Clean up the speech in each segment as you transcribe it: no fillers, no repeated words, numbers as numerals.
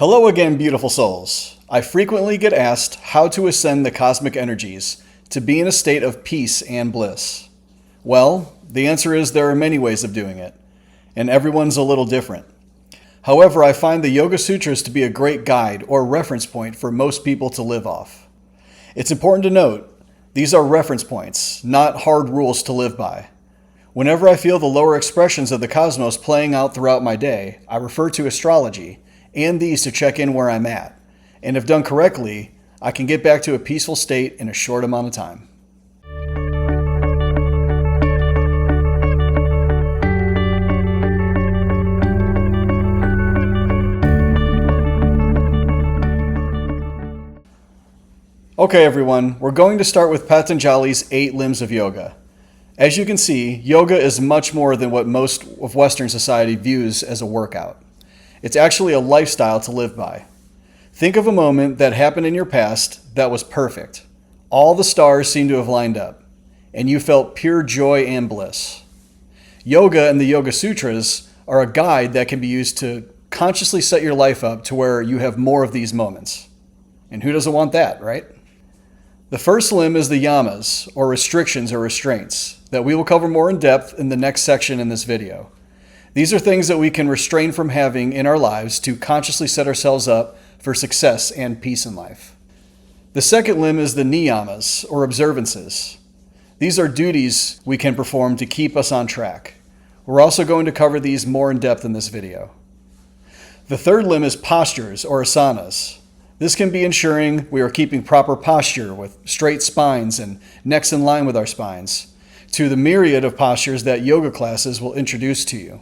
Hello again, beautiful souls. I frequently get asked how to ascend the cosmic energies to be in a state of peace and bliss. Well, the answer is there are many ways of doing it, and everyone's a little different. However, I find the Yoga Sutras to be a great guide or reference point for most people to live off. It's important to note, these are reference points, not hard rules to live by. Whenever I feel the lower expressions of the cosmos playing out throughout my day, I refer to astrology and these to check in where I'm at. And if done correctly, I can get back to a peaceful state in a short amount of time. Okay everyone, we're going to start with Patanjali's 8 limbs of yoga. As you can see, yoga is much more than what most of Western society views as a workout. It's actually a lifestyle to live by. Think of a moment that happened in your past that was perfect. All the stars seem to have lined up, and you felt pure joy and bliss. Yoga and the Yoga Sutras are a guide that can be used to consciously set your life up to where you have more of these moments. And who doesn't want that, right? The first limb is the yamas, or restrictions or restraints, that we will cover more in depth in the next section in this video. These are things that we can restrain from having in our lives to consciously set ourselves up for success and peace in life. The second limb is the niyamas, or observances. These are duties we can perform to keep us on track. We're also going to cover these more in depth in this video. The third limb is postures, or asanas. This can be ensuring we are keeping proper posture with straight spines and necks in line with our spines, to the myriad of postures that yoga classes will introduce to you.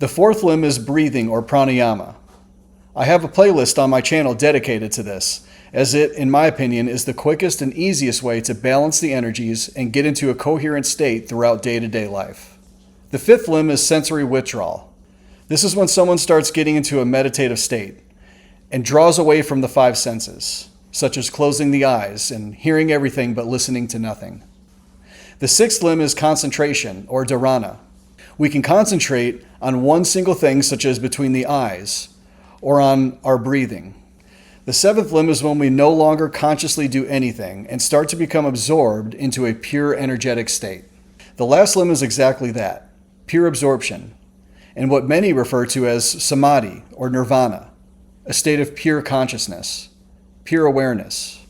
The fourth limb is breathing, or pranayama. I have a playlist on my channel dedicated to this, as it, in my opinion, is the quickest and easiest way to balance the energies and get into a coherent state throughout day-to-day life. The fifth limb is sensory withdrawal. This is when someone starts getting into a meditative state and draws away from the 5 senses, such as closing the eyes and hearing everything but listening to nothing. The sixth limb is concentration, or dhyana. We can concentrate on one single thing, such as between the eyes, or on our breathing. The seventh limb is when we no longer consciously do anything and start to become absorbed into a pure energetic state. The last limb is exactly that, pure absorption, and what many refer to as samadhi, or nirvana, a state of pure consciousness, pure awareness,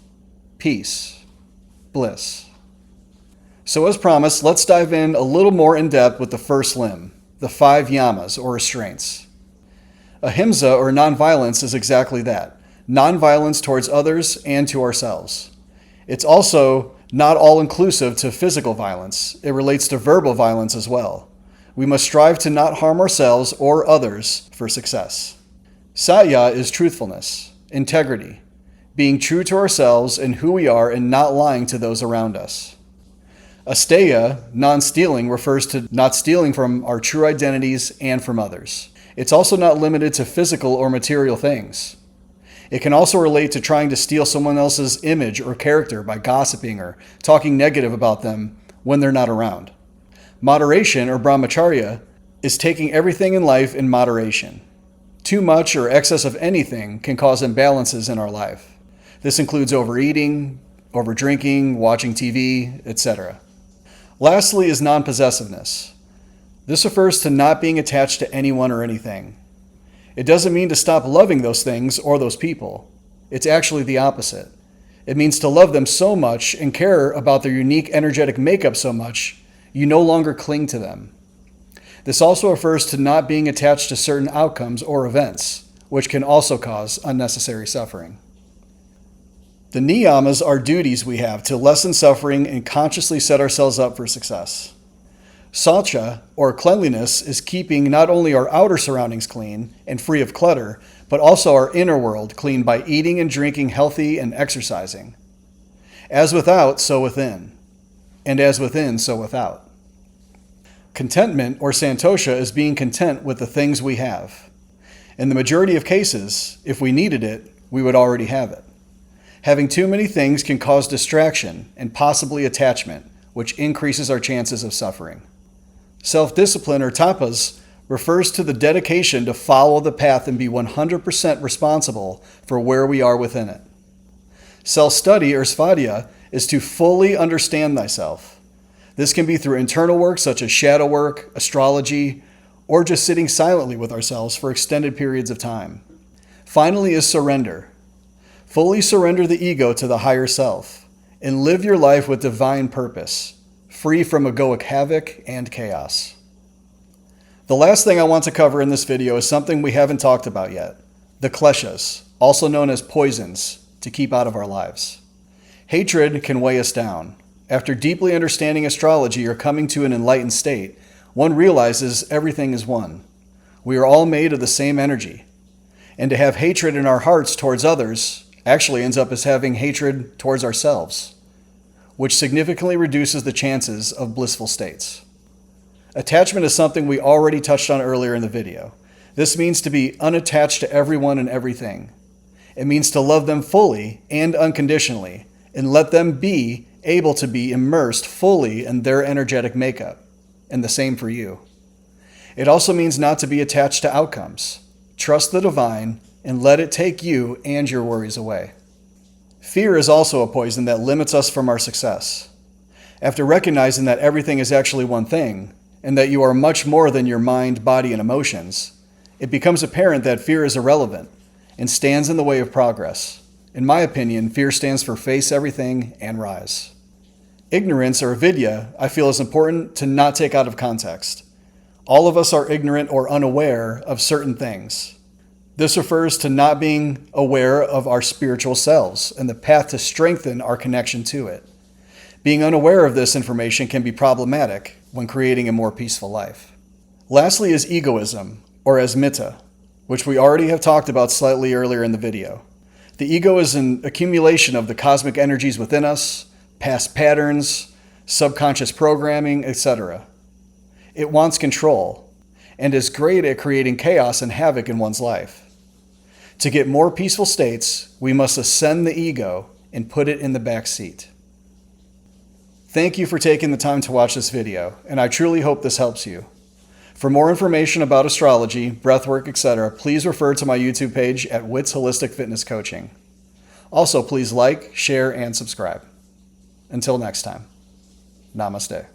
peace, bliss. So as promised, let's dive in a little more in depth with the first limb, the 5 yamas, or restraints. Ahimsa, or nonviolence, is exactly that, nonviolence towards others and to ourselves. It's also not all-inclusive to physical violence. It relates to verbal violence as well. We must strive to not harm ourselves or others for success. Satya is truthfulness, integrity, being true to ourselves and who we are and not lying to those around us. Asteya, non-stealing, refers to not stealing from our true identities and from others. It's also not limited to physical or material things. It can also relate to trying to steal someone else's image or character by gossiping or talking negative about them when they're not around. Moderation, or brahmacharya, is taking everything in life in moderation. Too much or excess of anything can cause imbalances in our life. This includes overeating, overdrinking, watching TV, etc. Lastly is non-possessiveness. This refers to not being attached to anyone or anything. It doesn't mean to stop loving those things or those people. It's actually the opposite. It means to love them so much and care about their unique energetic makeup so much, you no longer cling to them. This also refers to not being attached to certain outcomes or events, which can also cause unnecessary suffering. The niyamas are duties we have to lessen suffering and consciously set ourselves up for success. Saucha, or cleanliness, is keeping not only our outer surroundings clean and free of clutter, but also our inner world clean by eating and drinking healthy and exercising. As without, so within. And as within, so without. Contentment, or santosha, is being content with the things we have. In the majority of cases, if we needed it, we would already have it. Having too many things can cause distraction and possibly attachment, which increases our chances of suffering. Self-discipline, or tapas, refers to the dedication to follow the path and be 100% responsible for where we are within it. Self-study, or svadhyaya, is to fully understand thyself. This can be through internal work such as shadow work, astrology, or just sitting silently with ourselves for extended periods of time. Finally is surrender. Fully surrender the ego to the higher self and live your life with divine purpose, free from egoic havoc and chaos. The last thing I want to cover in this video is something we haven't talked about yet, the kleshas, also known as poisons, to keep out of our lives. Hatred can weigh us down. After deeply understanding astrology or coming to an enlightened state, one realizes everything is one. We are all made of the same energy. And to have hatred in our hearts towards others actually ends up as having hatred towards ourselves, which significantly reduces the chances of blissful states. Attachment is something we already touched on earlier in the video. This means to be unattached to everyone and everything. It means to love them fully and unconditionally, and let them be able to be immersed fully in their energetic makeup, and the same for you. It also means not to be attached to outcomes. Trust the divine and let it take you and your worries away. Fear is also a poison that limits us from our success. After recognizing that everything is actually one thing, and that you are much more than your mind, body, and emotions, it becomes apparent that fear is irrelevant and stands in the way of progress. In my opinion, fear stands for face everything and rise. Ignorance, or avidya, I feel is important to not take out of context. All of us are ignorant or unaware of certain things. This refers to not being aware of our spiritual selves and the path to strengthen our connection to it. Being unaware of this information can be problematic when creating a more peaceful life. Lastly is egoism, or asmita, which we already have talked about slightly earlier in the video. The ego is an accumulation of the cosmic energies within us, past patterns, subconscious programming, etc. It wants control and is great at creating chaos and havoc in one's life. To get more peaceful states, we must ascend the ego and put it in the back seat. Thank you for taking the time to watch this video, and I truly hope this helps you. For more information about astrology, breathwork, etc., please refer to my YouTube page at Witt's Holistic Fitness Coaching. Also, please like, share, and subscribe. Until next time, namaste.